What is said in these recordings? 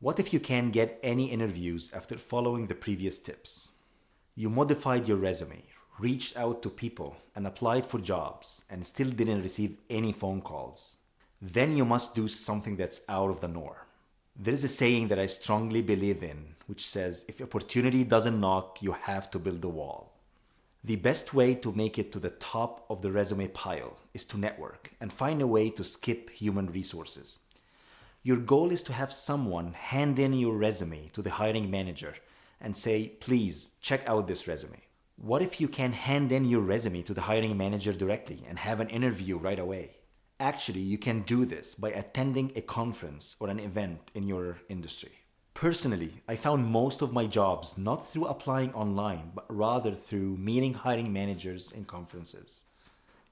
What if you can't get any interviews after following the previous tips? You modified your resume, reached out to people, and applied for jobs, and still didn't receive any phone calls. Then you must do something that's out of the norm. There is a saying that I strongly believe in, which says if opportunity doesn't knock, you have to build a wall. The best way to make it to the top of the resume pile is to network and find a way to skip human resources. Your goal is to have someone hand in your resume to the hiring manager and say, please check out this resume. What if you can hand in your resume to the hiring manager directly and have an interview right away? Actually, you can do this by attending a conference or an event in your industry. Personally, I found most of my jobs not through applying online, but rather through meeting hiring managers in conferences.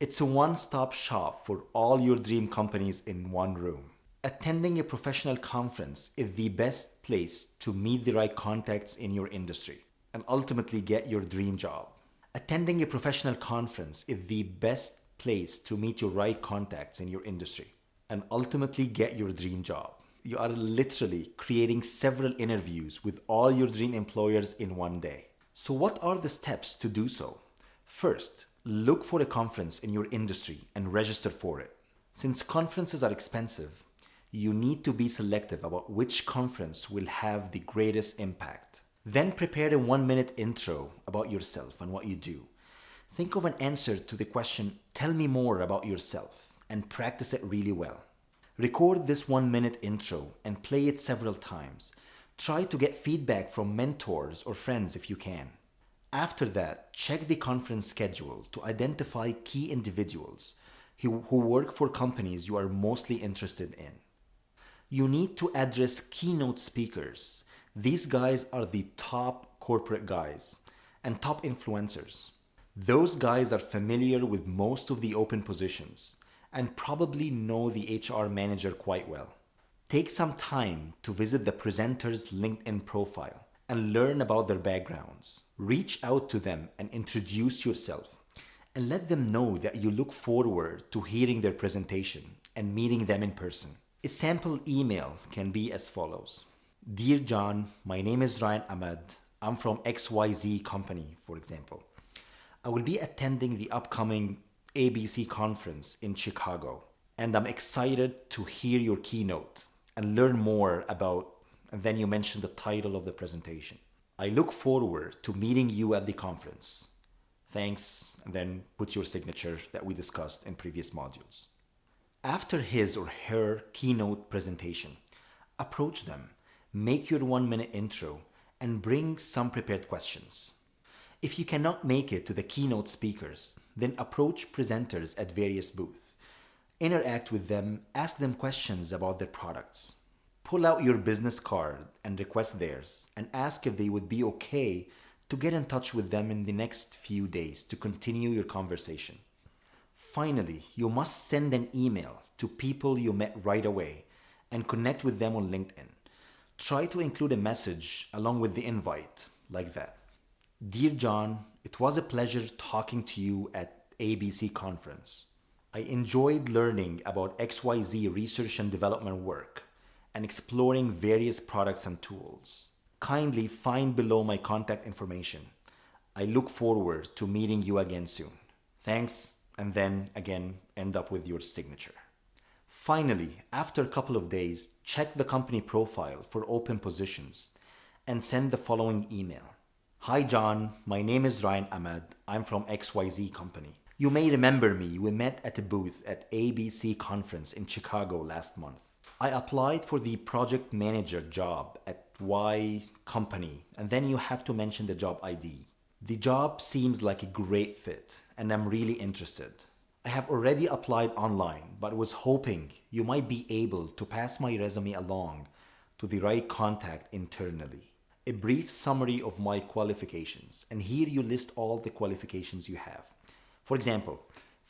It's a one-stop shop for all your dream companies in one room. Attending a professional conference is the best place to meet the right contacts in your industry and ultimately get your dream job. Attending a professional conference is the best place to meet your right contacts in your industry and ultimately get your dream job. You are literally creating several interviews with all your dream employers in one day. So what are the steps to do so? First, look for a conference in your industry and register for it. Since conferences are expensive, you need to be selective about which conference will have the greatest impact. Then prepare a 1-minute intro about yourself and what you do. Think of an answer to the question, tell me more about yourself, and practice it really well. Record this 1-minute intro and play it several times. Try to get feedback from mentors or friends if you can. After that, check the conference schedule to identify key individuals who work for companies you are mostly interested in. You need to address keynote speakers. These guys are the top corporate guys and top influencers. Those guys are familiar with most of the open positions and probably know the HR manager quite well. Take some time to visit the presenter's LinkedIn profile and learn about their backgrounds. Reach out to them and introduce yourself and let them know that you look forward to hearing their presentation and meeting them in person. A sample email can be as follows. Dear John, my name is Ryan Ahmed. I'm from XYZ company, for example. I will be attending the upcoming ABC conference in Chicago, and I'm excited to hear your keynote and learn more about, and then you mention the title of the presentation. I look forward to meeting you at the conference. Thanks, and then put your signature that we discussed in previous modules. After his or her keynote presentation, approach them, make your 1-minute intro, and bring some prepared questions. If you cannot make it to the keynote speakers, then approach presenters at various booths. Interact with them, ask them questions about their products. Pull out your business card and request theirs, and ask if they would be okay to get in touch with them in the next few days to continue your conversation. Finally, you must send an email to people you met right away and connect with them on LinkedIn. Try to include a message along with the invite, like that. Dear John, it was a pleasure talking to you at ABC conference. I enjoyed learning about XYZ research and development work and exploring various products and tools. Kindly find below my contact information. I look forward to meeting you again soon. Thanks, and then again end up with your signature. Finally, after a couple of days, check the company profile for open positions and send the following email. Hi John, my name is Ryan Ahmed. I'm from XYZ company. You may remember me. We met at a booth at ABC conference in Chicago last month. I applied for the project manager job at Y company, and then you have to mention the job ID. The job seems like a great fit, and I'm really interested. I have already applied online, but was hoping you might be able to pass my resume along to the right contact internally. A brief summary of my qualifications, and here you list all the qualifications you have. For example,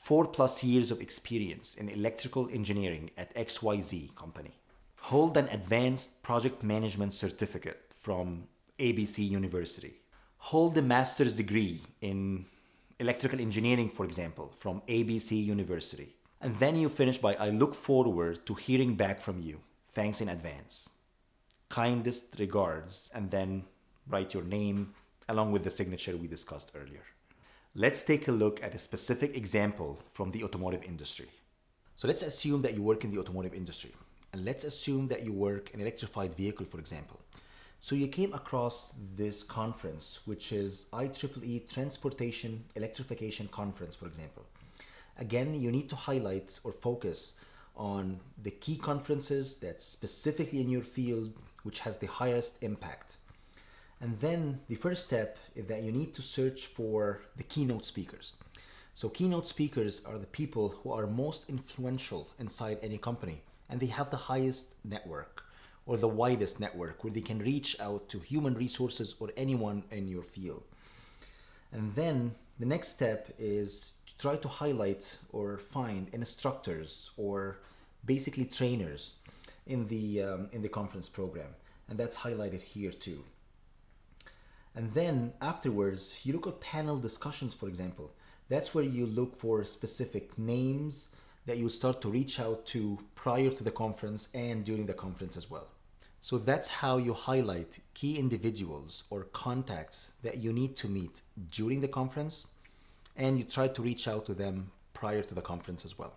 4+ years of experience in electrical engineering at XYZ company. Hold an advanced project management certificate from ABC University. Hold a master's degree in electrical engineering, for example, from ABC University. And then you finish by, I look forward to hearing back from you. Thanks in advance. kindest regards, and then write your name along with the signature we discussed earlier. Let's take a look at a specific example from the automotive industry. So let's assume that you work in the automotive industry, and let's assume that you work in electrified vehicle, for example. So you came across this conference, which is IEEE Transportation Electrification Conference, for example. Again, you need to highlight or focus on the key conferences that's specifically in your field, which has the highest impact. And then the first step is that you need to search for the keynote speakers. So keynote speakers are the people who are most influential inside any company, and they have the highest network or the widest network where they can reach out to human resources or anyone in your field. And then the next step is to try to highlight or find instructors or basically trainers in the conference program, and that's highlighted here too. And then afterwards, you look at panel discussions, for example. That's where you look for specific names that you start to reach out to prior to the conference and during the conference as well. So that's how you highlight key individuals or contacts that you need to meet during the conference, and you try to reach out to them prior to the conference as well.